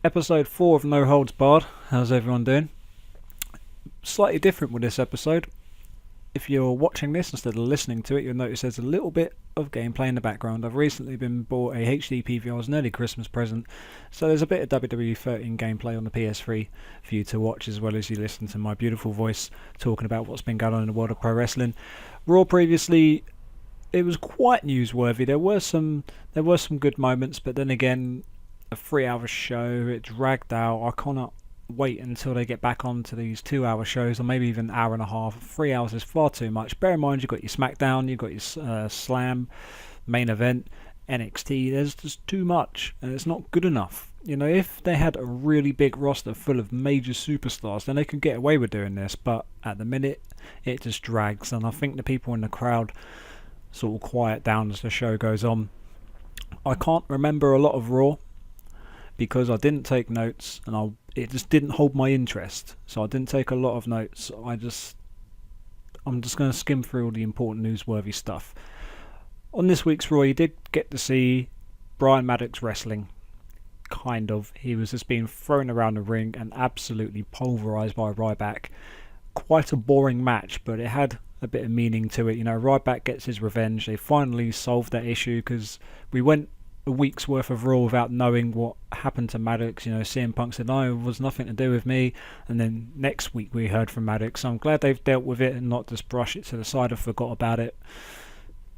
Episode 4 of No Holds Barred. How's everyone doing? Slightly different with this episode. If you're watching this instead of listening to it, you'll notice there's a little bit of gameplay in the background. I've recently been bought a HD PVR as an early Christmas present, so there's a bit of WWE 13 gameplay on the PS3 for you to watch, as well as you listen to my beautiful voice talking about what's been going on in the world of pro wrestling. Raw previously, it was quite newsworthy. There were some good moments, but then again, a 3 hour show, it dragged out. I cannot wait until they get back onto these 2 hour shows, or maybe even an hour and a half. 3 hours is far too much. Bear in mind, you've got your SmackDown, you've got your Slam, main event, NXT. There's just too much, and it's not good enough. You know, if they had a really big roster full of major superstars, then they could get away with doing this, but at the minute, it just drags, and I think the people in the crowd sort of quiet down as the show goes on. I can't remember a lot of Raw, because I didn't take notes and it just didn't hold my interest. So I didn't take a lot of notes. I'm just going to skim through all the important newsworthy stuff. On this week's Raw, you did get to see Brian Maddox wrestling. Kind of. He was just being thrown around the ring and absolutely pulverised by Ryback. Quite a boring match, but it had a bit of meaning to it. You know, Ryback gets his revenge. They finally solved that issue, because we went a week's worth of Raw without knowing what happened to Maddox. You know, CM Punk said, no, it was nothing to do with me, and then next week we heard from Maddox. So I'm glad they've dealt with it and not just brush it to the side or forgot about it.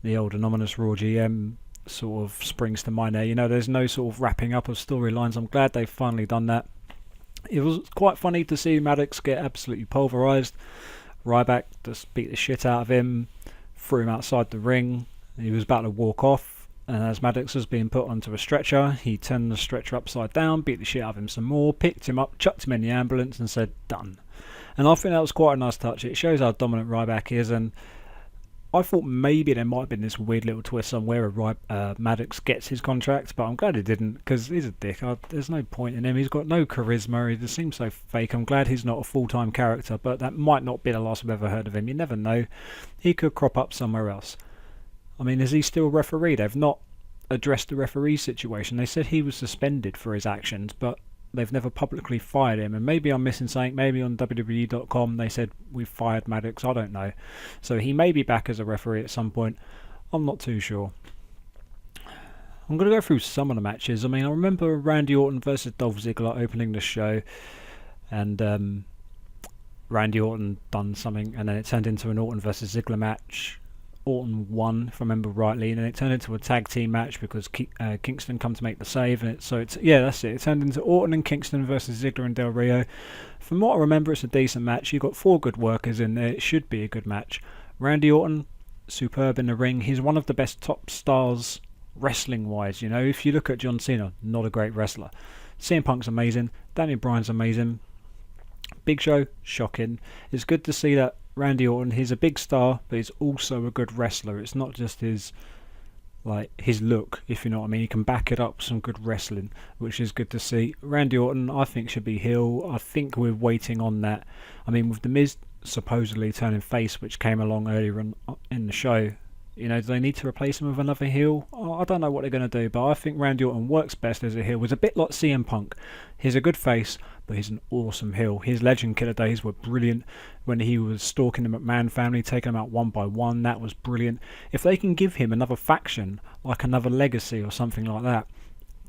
The old anonymous Raw GM sort of springs to mind there. You know, there's no sort of wrapping up of storylines. I'm glad they've finally done that. It was quite funny to see Maddox get absolutely pulverised. Ryback just beat the shit out of him, threw him outside the ring. He was about to walk off, and as Maddox was being put onto a stretcher, he turned the stretcher upside down, beat the shit out of him some more, picked him up, chucked him in the ambulance and said, done. And I think that was quite a nice touch. It shows how dominant Ryback is, and I thought maybe there might have been this weird little twist somewhere where Maddox gets his contract, but I'm glad he didn't, because he's a dick. There's no point in him. He's got no charisma. He just seems so fake. I'm glad he's not a full-time character, but that might not be the last I've ever heard of him. You never know. He could crop up somewhere else. I mean, is he still referee? They've not addressed the referee situation. They said he was suspended for his actions, but they've never publicly fired him. And maybe I'm missing something. Maybe on WWE.com they said we've fired Maddox. I don't know. So he may be back as a referee at some point. I'm not too sure. I'm going to go through some of the matches. I mean, I remember Randy Orton versus Dolph Ziggler opening the show, and Randy Orton done something, and then it turned into an Orton versus Ziggler match. Orton won, if I remember rightly, and then it turned into a tag team match because Kingston come to make the save. And that's it. It turned into Orton and Kingston versus Ziggler and Del Rio. From what I remember, it's a decent match. You've got 4 good workers in there. It should be a good match. Randy Orton, superb in the ring. He's one of the best top stars wrestling-wise. You know, if you look at John Cena, not a great wrestler. CM Punk's amazing. Daniel Bryan's amazing. Big Show, shocking. It's good to see that Randy Orton, he's a big star, but he's also a good wrestler. It's not just his look, if you know what I mean. He can back it up with some good wrestling, which is good to see. Randy Orton, I think, should be heel. I think we're waiting on that. I mean, with The Miz supposedly turning face, which came along earlier in the show, you know, do they need to replace him with another heel? I don't know what they're going to do, but I think Randy Orton works best as a heel. He's a bit like CM Punk. He's a good face, but he's an awesome heel. His Legend Killer days were brilliant when he was stalking the McMahon family, taking them out one by one. That was brilliant. If they can give him another faction, like another Legacy or something like that,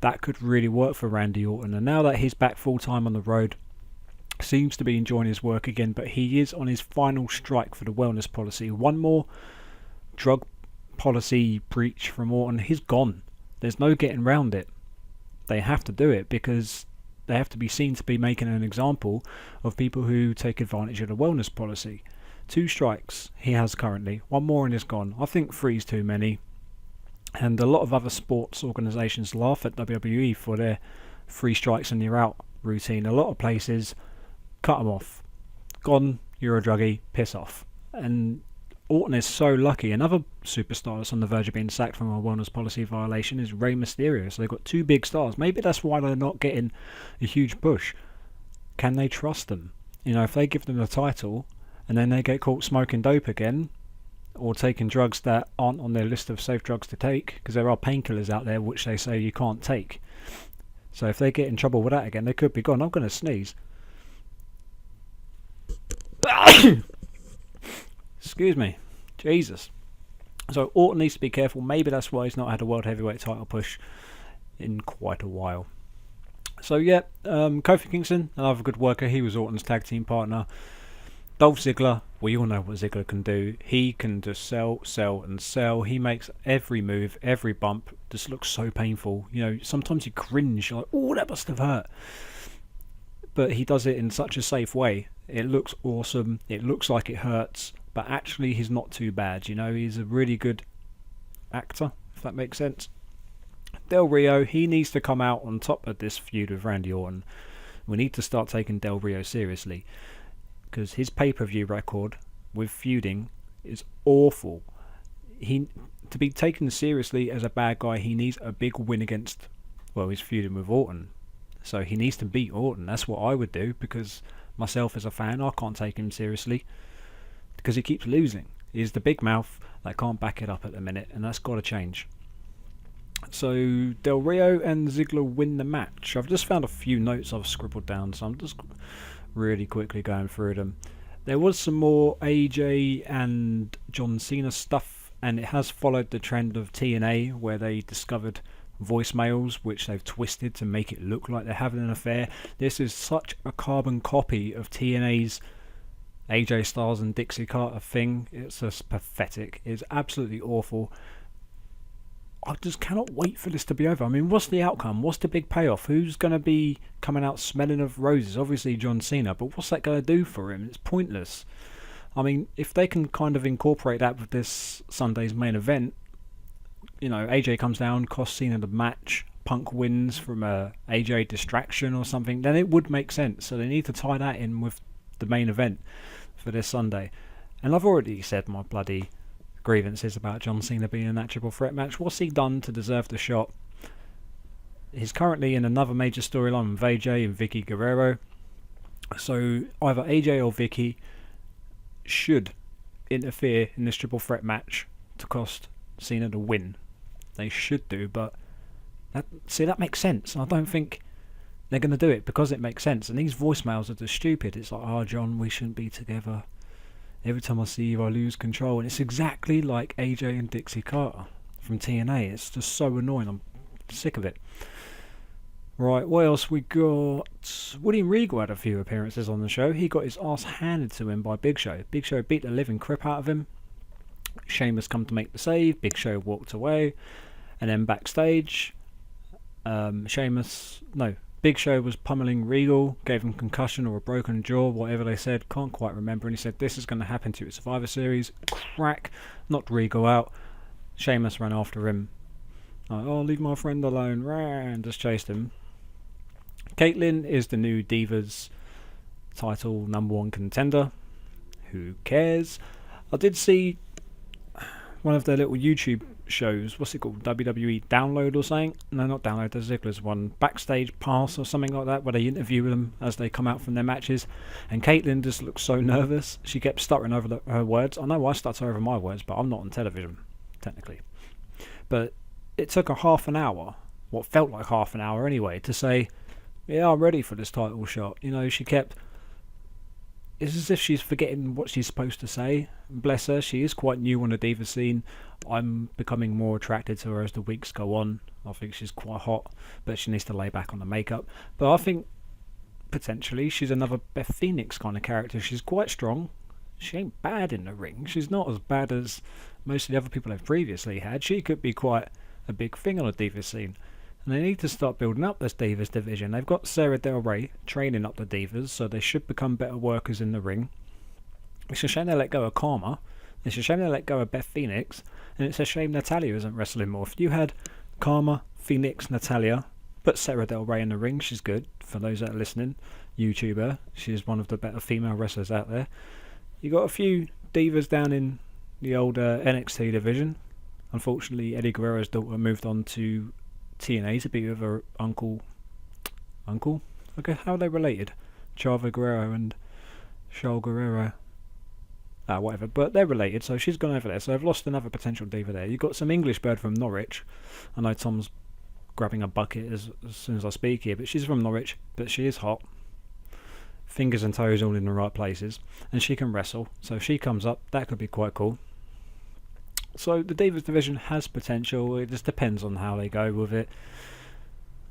that could really work for Randy Orton. And now that he's back full-time on the road, seems to be enjoying his work again, but he is on his final strike for the wellness policy. One more drug policy breach from Orton, he's gone. There's no getting round it. They have to do it, because they have to be seen to be making an example of people who take advantage of the wellness policy. 2 strikes he has currently. 1 more and he's gone. I think 3's too many. And a lot of other sports organisations laugh at WWE for their 3 strikes and you're out routine. A lot of places cut them off. Gone, you're a druggie, piss off. And Orton is so lucky. Another superstar that's on the verge of being sacked from a wellness policy violation is Rey Mysterio. So they've got 2 big stars. Maybe that's why they're not getting a huge push. Can they trust them? You know, if they give them the title and then they get caught smoking dope again, or taking drugs that aren't on their list of safe drugs to take, because there are painkillers out there which they say you can't take. So if they get in trouble with that again, they could be gone. I'm going to sneeze. Excuse me. Jesus. So Orton needs to be careful. Maybe that's why he's not had a World Heavyweight title push in quite a while. So yeah, Kofi Kingston, another good worker. He was Orton's tag team partner. Dolph Ziggler, we all know what Ziggler can do. He can just sell, and sell. He makes every move, every bump just looks so painful. You know, sometimes you cringe, you're like, oh, that must have hurt. But he does it in such a safe way. It looks awesome. It looks like it hurts, but actually he's not too bad. You know, he's a really good actor, if that makes sense. Del Rio, he needs to come out on top of this feud with Randy Orton. We need to start taking Del Rio seriously, because his pay-per-view record with feuding is awful. To be taken seriously as a bad guy, he needs a big win against, well, he's feuding with Orton. So he needs to beat Orton. That's what I would do, because myself as a fan, I can't take him seriously because he keeps losing. He's the big mouth that can't back it up at the minute, and that's got to change. So Del Rio and Ziggler win the match. I've just found a few notes I've scribbled down, so I'm just really quickly going through them. There was some more AJ and John Cena stuff, and it has followed the trend of TNA, where they discovered voicemails which they've twisted to make it look like they're having an affair. This is such a carbon copy of TNA's AJ Styles and Dixie Carter thing. It's just pathetic. It's absolutely awful. I just cannot wait for this to be over. I mean, what's the outcome? What's the big payoff? Who's going to be coming out smelling of roses? Obviously John Cena, but what's that going to do for him? It's pointless. I mean, if they can kind of incorporate that with this Sunday's main event, you know, AJ comes down, costs Cena the match, Punk wins from a AJ distraction or something, then it would make sense. So they need to tie that in with the main event for this Sunday. And I've already said my bloody grievances about John Cena being in that triple threat match. What's he done to deserve the shot? He's currently in another major storyline with AJ and Vicky Guerrero. So either AJ or Vicky should interfere in this triple threat match to cost Cena the win. They should do, but that makes sense. I don't think they're going to do it because it makes sense. And these voicemails are just stupid. It's like, oh, John, we shouldn't be together. Every time I see you, I lose control. And it's exactly like AJ and Dixie Carter from TNA. It's just so annoying. I'm sick of it. Right, what else we got? William Regal had a few appearances on the show. He got his ass handed to him by Big Show. Big Show beat the living crap out of him. Sheamus come to make the save. Big Show walked away. And then backstage, Big Show was pummeling Regal, gave him concussion or a broken jaw, whatever they said, can't quite remember, and he said this is going to happen to you at Survivor Series. Crack, knocked Regal out. Sheamus ran after him. Like, oh, leave my friend alone, and just chased him. Caitlyn is the new Divas title #1 contender. Who cares? I did see one of their little YouTube shows, what's it called, WWE Download or something? No, not Download, the Ziggler's one, Backstage Pass or something like that, where they interview them as they come out from their matches, and Caitlyn just looks so nervous. She kept stuttering over her words. I know I stutter over my words, but I'm not on television, technically. But it took her half an hour, what felt like half an hour anyway, to say, yeah, I'm ready for this title shot. You know, she kept... It's as if she's forgetting what she's supposed to say. Bless her, she is quite new on the diva scene. I'm becoming more attracted to her as the weeks go on. I think she's quite hot, but she needs to lay back on the makeup. But I think potentially she's another Beth Phoenix kind of character. She's quite strong. She ain't bad in the ring. She's not as bad as most of the other people I've previously had. She could be quite a big thing on the diva scene. And they need to start building up this Divas division. They've got Sarah Del Rey training up the Divas, so they should become better workers in the ring. It's a shame they let go of Karma. It's a shame they let go of Beth Phoenix. And it's a shame Natalya isn't wrestling more. If you had Karma, Phoenix, Natalya, put Sarah Del Rey in the ring, she's good. For those that are listening, YouTuber, she's one of the better female wrestlers out there. You got a few Divas down in the old NXT division. Unfortunately, Eddie Guerrero's daughter moved on to TNA to be with her uncle. Okay, how are they related? Chavo Guerrero and Charles Guerrero. Whatever, but they're related, so she's gone over there. So they've lost another potential diva there. You've got some English bird from Norwich. I know Tom's grabbing a bucket as soon as I speak here, but she's from Norwich, but she is hot. Fingers and toes all in the right places, and she can wrestle, so if she comes up, that could be quite cool. So the Divas division has potential, it just depends on how they go with it.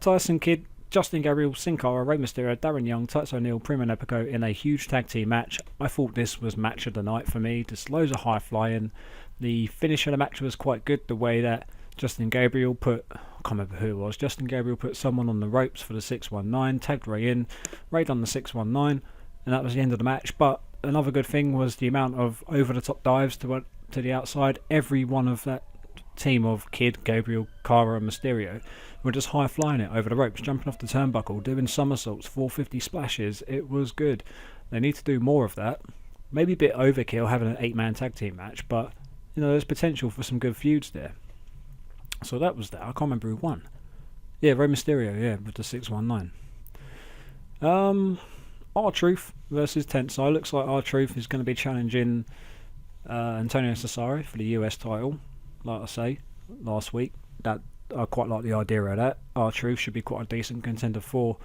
Tyson Kidd, Justin Gabriel, Sin Cara, Rey Mysterio, Darren Young, Titus O'Neil, Primo Nepico in a huge tag team match. I thought this was match of the night for me, just loads of high flying. The finish of the match was quite good, the way that Justin Gabriel put, I can't remember who it was, Justin Gabriel put someone on the ropes for the 619, tagged Rey in, Rey done the 619, and that was the end of the match. But another good thing was the amount of over-the-top dives to the outside. Every one of that team of Kidd, Gabriel, Cara and Mysterio were just high-flying it over the ropes, jumping off the turnbuckle, doing somersaults, 450 splashes. It was good. They need to do more of that. Maybe a bit overkill having an 8-man tag team match, but there's potential for some good feuds there. So that was that. I can't remember who won. Yeah, Rey Mysterio, with the 619. R-Truth versus Tensai. Looks like R-Truth is going to be challenging Antonio Cesaro for the US title. Like I say, last week, that I quite like the idea of that. R-Truth should be quite a decent contender for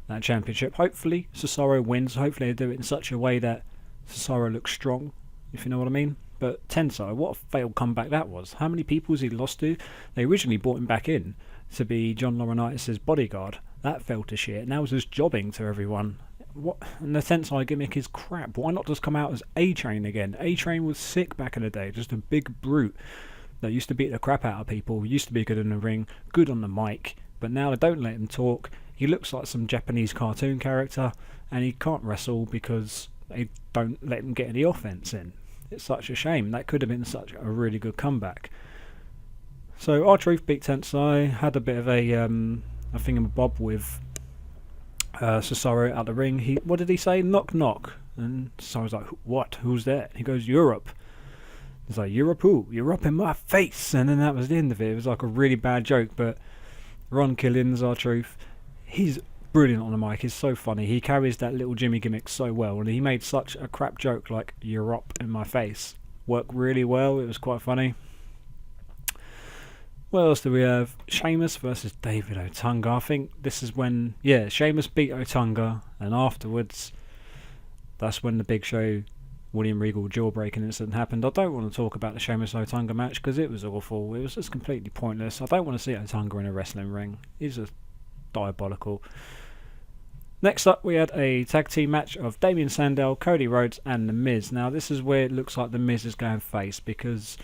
that championship. Hopefully Cesaro wins. Hopefully they do it in such a way that Cesaro looks strong, if you know what I mean. But Tensai, what a failed comeback that was. How many people has he lost to? They originally brought him back in to be John Laurinaitis' bodyguard. That fell to shit. Now he's just jobbing to everyone. What? And the Tensai gimmick is crap. Why not just come out as A-Train again? A-Train was sick back in the day. Just a big brute that used to beat the crap out of people. Used to be good in the ring, good on the mic. But now they don't let him talk. He looks like some Japanese cartoon character. And he can't wrestle because they don't let him get any offense in. It's such a shame. That could have been such a really good comeback. So R-Truth beat Tensai, had a bit of a thingamabob with Cesaro out the ring. What did he say? Knock knock. And Cesaro's like, what? Who's that? He goes, Europe. He's like, Europe who? You're up in my face. And then that was the end of it. It was like a really bad joke, but Ron Killings, R-Truth, he's brilliant on the mic. He's so funny. He carries that little Jimmy gimmick so well, and he made such a crap joke like "you're up in my face" work really well. It was quite funny. What else do we have? Sheamus versus David Otunga. I think this is when Sheamus beat Otunga, and afterwards that's when the Big Show William Regal jawbreaking incident happened. I don't want to talk about the Sheamus Otunga match because it was awful. It was just completely pointless. I don't want to see Otunga in a wrestling ring. He's just diabolical. Next up, we had a tag team match of Damien Sandow, Cody Rhodes and The Miz. Now, this is where it looks like The Miz is going face because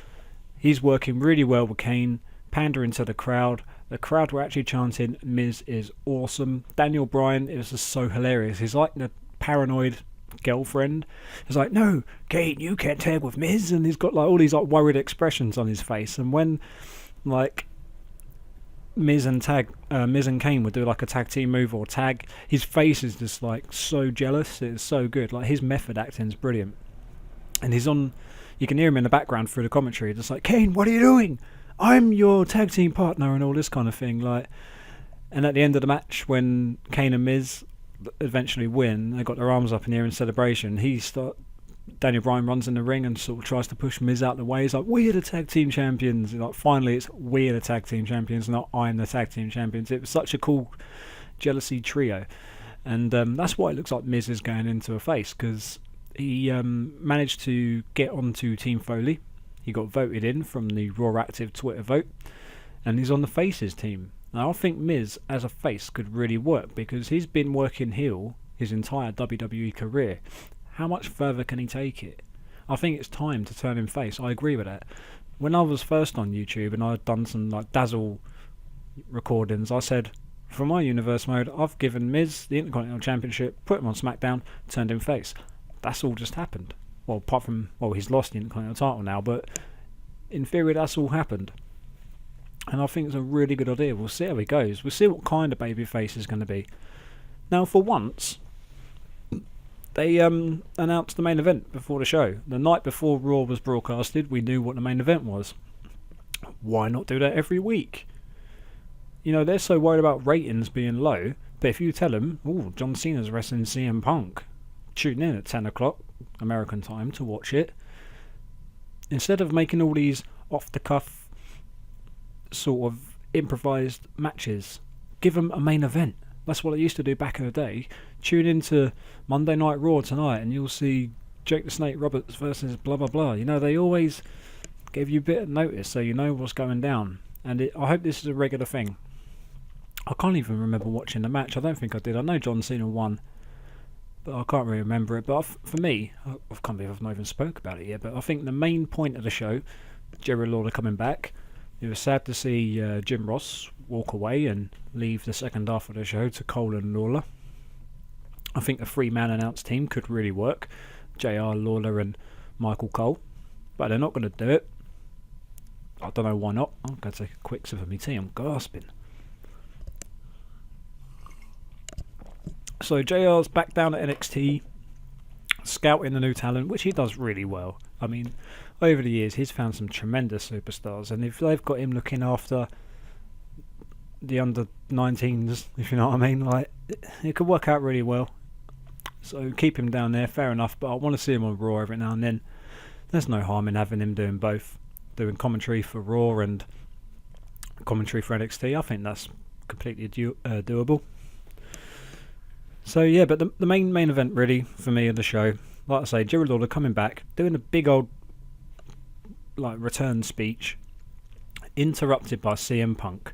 he's working really well with Kane, pandering to the crowd. The crowd were actually chanting, Miz is awesome. Daniel Bryan, it was just so hilarious. He's like the paranoid girlfriend. He's like, no, Kane, you can't tag with Miz. And he's got like all these like worried expressions on his face. And when like Miz and Kane would do like a tag team move or tag, his face is just like so jealous. It's so good. Like his method acting is brilliant, and you can hear him in the background through the commentary, just like, Kane, what are you doing? I'm your tag team partner and all this kind of thing. Like, and at the end of the match, when Kane and Miz eventually win, they got their arms up in the air in celebration. Daniel Bryan runs in the ring and sort of tries to push Miz out the way. He's like, we're the tag team champions. Like, finally, it's we're the tag team champions, not I'm the tag team champions. It was such a cool jealousy trio. And that's why it looks like Miz is going into a face, because he managed to get onto Team Foley. He got voted in from the Raw Active Twitter vote, and he's on the Faces team. Now, I think Miz as a face could really work, because he's been working heel his entire WWE career. How much further can he take it? I think it's time to turn him face. I agree with that. When I was first on YouTube and I'd done some like Dazzle recordings, I said, for my universe mode, I've given Miz the Intercontinental Championship, put him on SmackDown, turned him face. That's all just happened. Well, apart from, he's lost the Intercontinental title now, but in theory that's all happened. And I think it's a really good idea. We'll see how he goes. We'll see what kind of babyface he's going to be. Now, for once, they announced the main event before the show. The night before Raw was broadcasted, we knew what the main event was. Why not do that every week? They're so worried about ratings being low, but if you tell them, John Cena's wrestling CM Punk, tune in at 10 o'clock American time to watch it, instead of making all these off-the-cuff sort of improvised matches. Give them a main event. That's what I used to do back in the day. Tune into Monday Night Raw tonight and you'll see Jake the Snake Roberts versus blah blah blah. You know, they always give you a bit of notice so you know what's going down. And I hope this is a regular thing. I can't even remember watching the match. I don't think I did. I know John Cena won, but I can't really remember it. But for me, I can't believe I've not even spoke about it yet, but I think the main point of the show, Jerry Lawler coming back, it was sad to see Jim Ross walk away and leave the second half of the show to Cole and Lawler. I think a three-man announced team could really work. JR, Lawler and Michael Cole. But they're not going to do it. I don't know why not. I'm going to take a quick sip of my tea. I'm gasping. So JR's back down at NXT, scouting the new talent, which he does really well. I mean, over the years, he's found some tremendous superstars. And if they've got him looking after the under-19s, if you know what I mean, like, it could work out really well. So keep him down there, fair enough. But I want to see him on Raw every now and then. There's no harm in having him doing both. Doing commentary for Raw and commentary for NXT. I think that's completely doable. So yeah, but the main event really for me of the show, like I say, Jerry Lawler coming back, doing a big old like return speech, interrupted by CM Punk.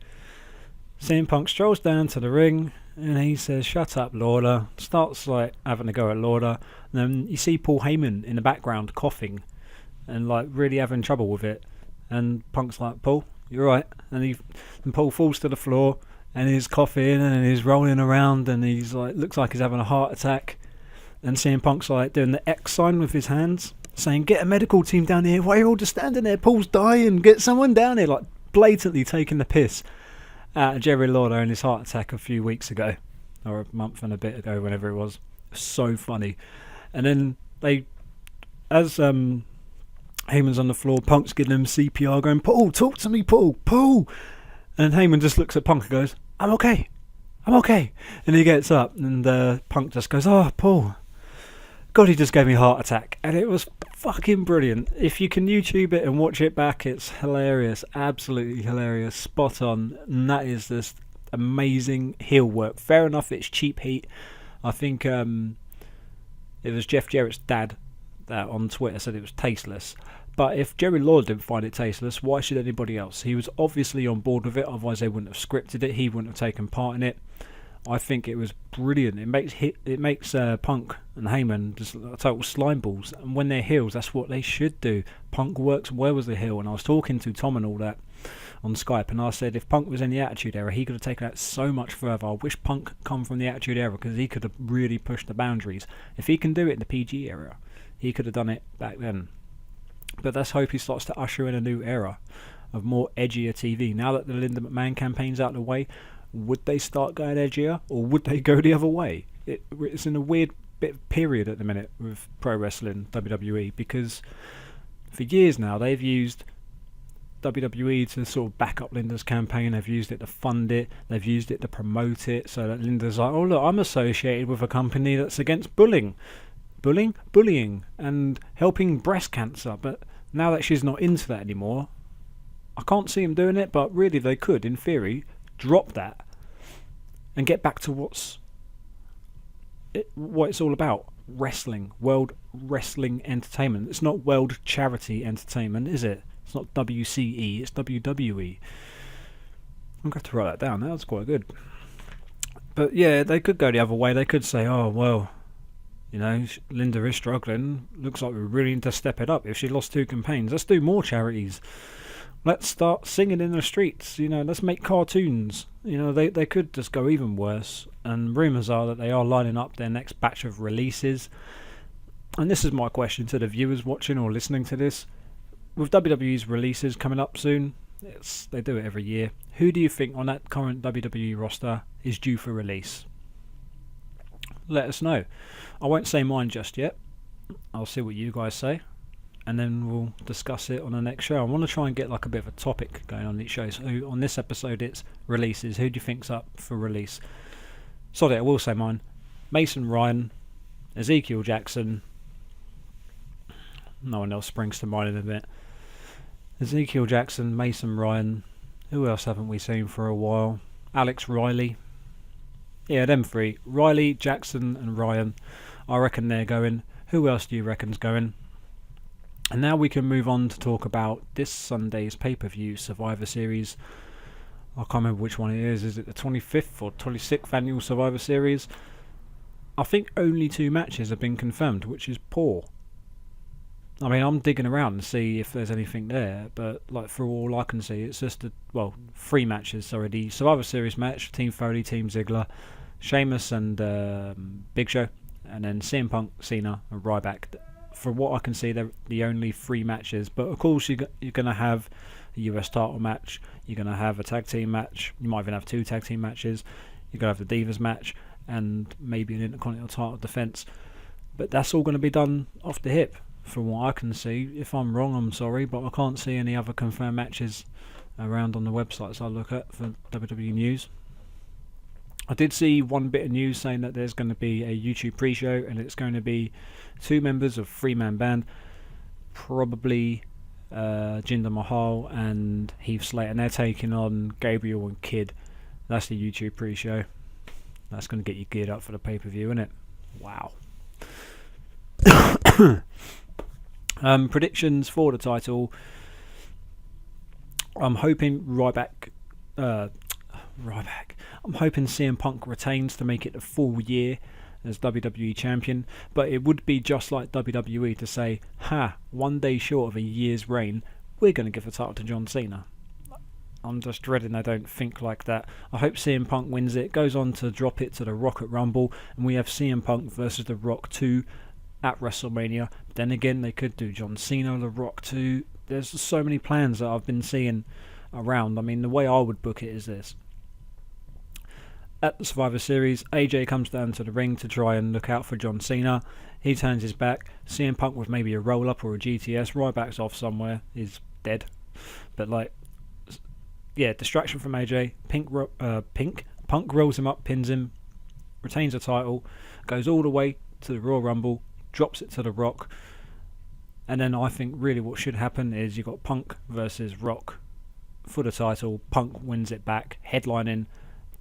CM Punk strolls down to the ring and he says, "Shut up, Lawler." Starts like having a go at Lawler. And then you see Paul Heyman in the background coughing and like really having trouble with it. And Punk's like, "Paul, you're right." And Paul falls to the floor and he's coughing and he's rolling around and he's like, looks like he's having a heart attack. And CM Punk's like doing the X sign with his hands, saying, "Get a medical team down here. Why are you all just standing there? Paul's dying. Get someone down here." Like blatantly taking the piss out of Jerry Lawler and his heart attack a few weeks ago, or a month and a bit ago, whenever it was. So funny. And then as Heyman's on the floor, Punk's giving him CPR, going, "Paul, talk to me, Paul, Paul." And Heyman just looks at Punk and goes, I'm okay. And he gets up and Punk just goes, "Oh, Paul, God, he just gave me a heart attack." And it was fucking brilliant. If you can YouTube it and watch it back, it's hilarious, absolutely hilarious, spot on. And that is just amazing heel work. Fair enough, it's cheap heat. I think it was Jeff Jarrett's dad that on Twitter said it was tasteless. But if Jerry Lawler didn't find it tasteless, why should anybody else? He was obviously on board with it, otherwise they wouldn't have scripted it. He wouldn't have taken part in it. I think it was brilliant. It makes Punk and Heyman just total slime balls. And when they're heels, that's what they should do. Punk works well as a heel. And I was talking to Tom and all that on Skype, and I said if Punk was in the Attitude Era, he could have taken that so much further. I wish Punk come from the Attitude Era because he could have really pushed the boundaries. If he can do it in the PG era, he could have done it back then. But let's hope he starts to usher in a new era of more edgier TV. Now that the Linda McMahon campaign's out of the way, would they start going edgier or would they go the other way? It's in a weird bit of period at the minute with pro wrestling, WWE, because for years now they've used WWE to sort of back up Linda's campaign. They've used it to fund it. They've used it to promote it so that Linda's like, "Oh look, I'm associated with a company that's against bullying, and helping breast cancer." But now that she's not into that anymore, I can't see them doing it. But really, they could, in theory, drop that and get back to what it's all about: wrestling, world wrestling entertainment. It's not world charity entertainment, is it? It's not WCE, it's WWE. I'm going to have to write that down. That was quite good. But yeah, they could go the other way. They could say, "Oh well, you know, Linda is struggling. Looks like we really need to step it up. If she lost 2 campaigns, let's do more charities. Let's start singing in the streets. You know, let's make cartoons." You know, they could just go even worse. And rumours are that they are lining up their next batch of releases. And this is my question to the viewers watching or listening to this. With WWE's releases coming up soon, they do it every year. Who do you think on that current WWE roster is due for release? Let us know. I won't say mine just yet. I'll see what you guys say, and then we'll discuss it on the next show. I want to try and get like a bit of a topic going on each show. So on this episode it's releases. Who do you think's up for release? Sorry, I will say mine. Mason Ryan, Ezekiel Jackson. No one else springs to mind in a bit. Ezekiel Jackson, Mason Ryan. Who else haven't we seen for a while? Alex Riley. Yeah, them three. Riley, Jackson and Ryan. I reckon they're going. Who else do you reckon's going? And now we can move on to talk about this Sunday's pay-per-view Survivor Series. I can't remember which one it is. Is it the 25th or 26th annual Survivor Series? I think only 2 matches have been confirmed, which is poor. I mean, I'm digging around to see if there's anything there, but like for all I can see, it's just 3 matches. Sorry, the Survivor Series match: Team Foley, Team Ziggler, Sheamus and Big Show, and then CM Punk, Cena, and Ryback. For what I can see, they're the only 3 matches. But of course, you're going to have a US title match. You're going to have a tag team match. You might even have 2 tag team matches. You're going to have the Divas match and maybe an Intercontinental title defense. But that's all going to be done off the hip, from what I can see. If I'm wrong, I'm sorry, but I can't see any other confirmed matches around on the websites I look at for WWE News. I did see one bit of news saying that there's going to be a YouTube pre-show, and it's going to be 2 members of 3-man band, probably Jinder Mahal and Heath Slater, and they're taking on Gabriel and Kid. That's the YouTube pre-show. That's going to get you geared up for the pay-per-view, isn't it? Wow. Predictions for the title. I'm hoping Ryback. I'm hoping CM Punk retains to make it a full year as WWE Champion, but it would be just like WWE to say, one day short of a year's reign, we're going to give the title to John Cena. I'm just dreading they don't think like that. I hope CM Punk wins it, goes on to drop it to The Rock at Rumble, and we have CM Punk versus The Rock 2 at WrestleMania. But then again, they could do John Cena, The Rock 2. There's so many plans that I've been seeing around. I mean, the way I would book it is this. At the Survivor Series, AJ comes down to the ring to try and look out for John Cena. He turns his back. CM Punk with maybe a roll-up or a GTS. Ryback's off somewhere. He's dead. But distraction from AJ. Punk rolls him up, pins him, retains the title, goes all the way to the Royal Rumble, drops it to The Rock. And then I think really what should happen is you've got Punk versus Rock for the title. Punk wins it back, headlining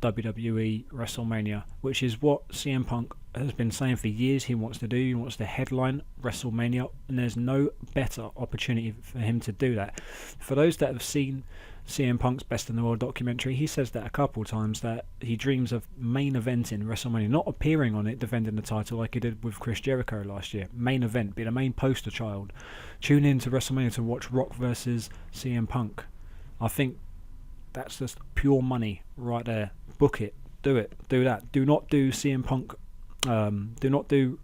WWE WrestleMania, which is what CM Punk has been saying for years he wants to do. He wants to headline WrestleMania, and there's no better opportunity for him to do that. For those that have seen CM Punk's Best in the World documentary, he says that a couple of times, that he dreams of main eventing WrestleMania, not appearing on it, defending the title like he did with Chris Jericho last year. Main event, be the main poster child. Tune in to WrestleMania to watch Rock versus CM Punk. I think that's just pure money right there. Book it. Do it. Do that. Do not do CM Punk. Do not do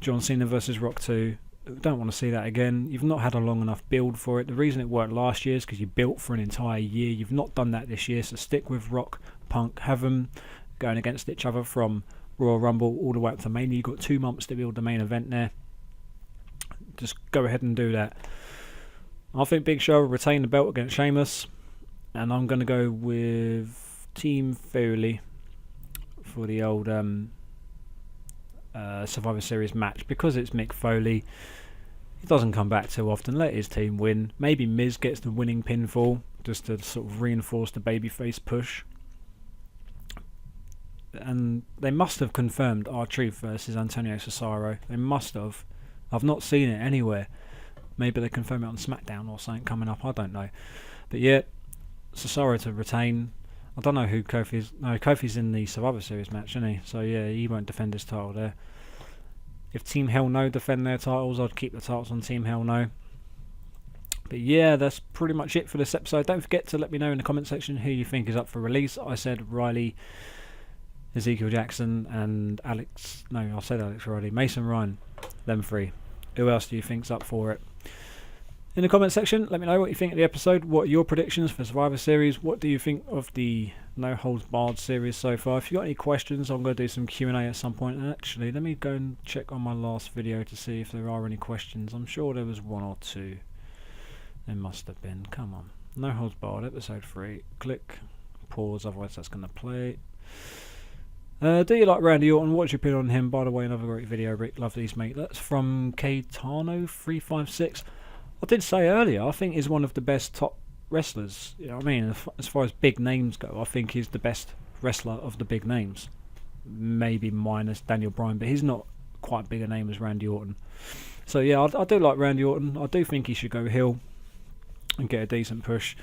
John Cena versus Rock 2. Don't want to see that again. You've not had a long enough build for it. The reason it worked last year is because you built for an entire year. You've not done that this year, so stick with Rock, Punk. Have them going against each other from Royal Rumble all the way up to Mania. You've got 2 months to build the main event there. Just go ahead and do that. I think Big Show will retain the belt against Sheamus, and I'm going to go with Team Foley for the old Survivor Series match, because it's Mick Foley. He doesn't come back too often. Let his team win. Maybe Miz gets the winning pinfall just to sort of reinforce the babyface push. And they must have confirmed R-Truth versus Antonio Cesaro. They must have. I've not seen it anywhere. Maybe they confirm it on SmackDown or something coming up. I don't know. But yeah, Cesaro to retain. I don't know who Kofi is. No, Kofi's in the Survivor Series match, isn't he? So yeah, he won't defend his title there. If Team Hell No defend their titles, I'd keep the titles on Team Hell No. But yeah, that's pretty much it for this episode. Don't forget to let me know in the comment section who you think is up for release. I said Riley, Ezekiel Jackson, and Alex. No, I said Alex already. Mason Ryan. Them 3. Who else do you think's up for it? In the comment section, let me know what you think of the episode. What are your predictions for Survivor Series? What do you think of the No Holds Barred series so far? If you've got any questions, I'm going to do some Q&A at some point. And actually, let me go and check on my last video to see if there are any questions. I'm sure there was 1 or 2. There must have been. Come on. No Holds Barred, episode 3. Click. Pause, otherwise that's going to play. Do you like Randy Orton? What's your opinion on him? By the way, another great video, Rick. Love these, mate. That's from Kaitano356. I did say earlier, I think he's one of the best top wrestlers. You know what I mean? As far as big names go, I think he's the best wrestler of the big names. Maybe minus Daniel Bryan, but he's not quite big a name as Randy Orton. So yeah, I do like Randy Orton. I do think he should go heel and get a decent push.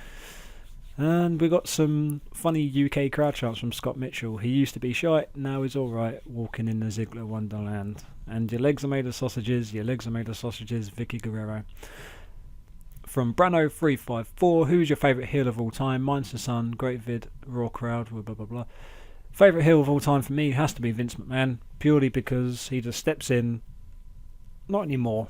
And we got some funny UK crowd chants from Scott Mitchell. He used to be shy, now he's alright, walking in the Ziggler Wonderland. And your legs are made of sausages, your legs are made of sausages, Vicky Guerrero. From Brano354, who's your favourite heel of all time? Mine's the Sun, great vid, raw crowd, blah blah blah. Favourite heel of all time for me has to be Vince McMahon, purely because he just steps in, not anymore,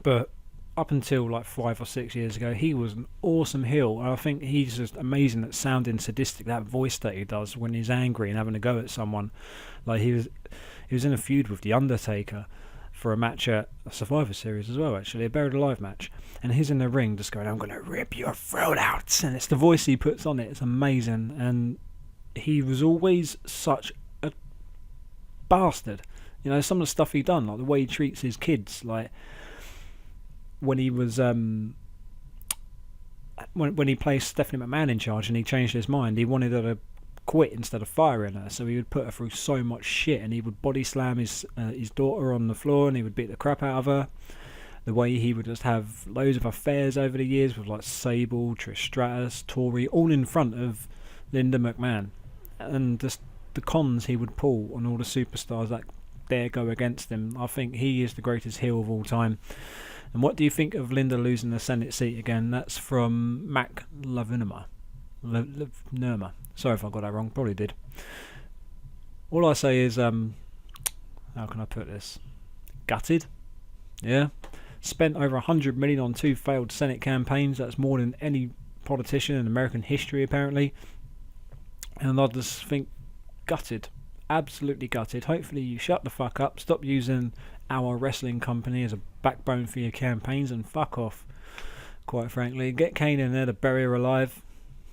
but up until like 5 or 6 years ago, he was an awesome heel. And I think he's just amazing at sounding sadistic. That voice that he does when he's angry and having a go at someone. Like he was in a feud with The Undertaker for a match at a Survivor Series as well, actually, a Buried Alive match. And he's in the ring just going, "I'm going to rip your throat out." And it's the voice he puts on it. It's amazing. And he was always such a bastard. You know, some of the stuff he done, like the way he treats his kids, like when he was when he placed Stephanie McMahon in charge and he changed his mind, he wanted her to quit instead of firing her, so he would put her through so much shit, and he would body slam his daughter on the floor, and he would beat the crap out of her. The way he would just have loads of affairs over the years with like Sable, Trish Stratus, Tori, all in front of Linda McMahon, and just the cons he would pull on all the superstars that dare go against him. I think he is the greatest heel of all time. And what do you think of Linda losing the Senate seat again? That's from Mac Lavinema. Sorry if I got that wrong, probably did. All I say is, how can I put this? Gutted. Yeah. Spent over $100 million on 2 failed Senate campaigns. That's more than any politician in American history, apparently. And I just think gutted. Absolutely gutted. Hopefully you shut the fuck up, stop using our wrestling company as a backbone for your campaigns, and fuck off, quite frankly. Get Kane in there to bury her alive,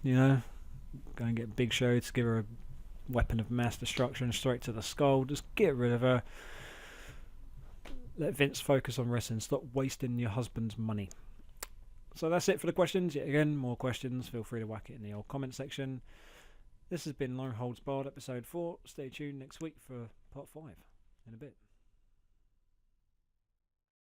you know. Go and get Big Show to give her a weapon of mass destruction straight to the skull. Just get rid of her. Let Vince focus on wrestling. Stop wasting your husband's money. So that's it for the questions. Yet again, more questions, feel free to whack it in the old comment section. This has been Long Holds Barred episode 4. Stay tuned next week for part 5 in a bit.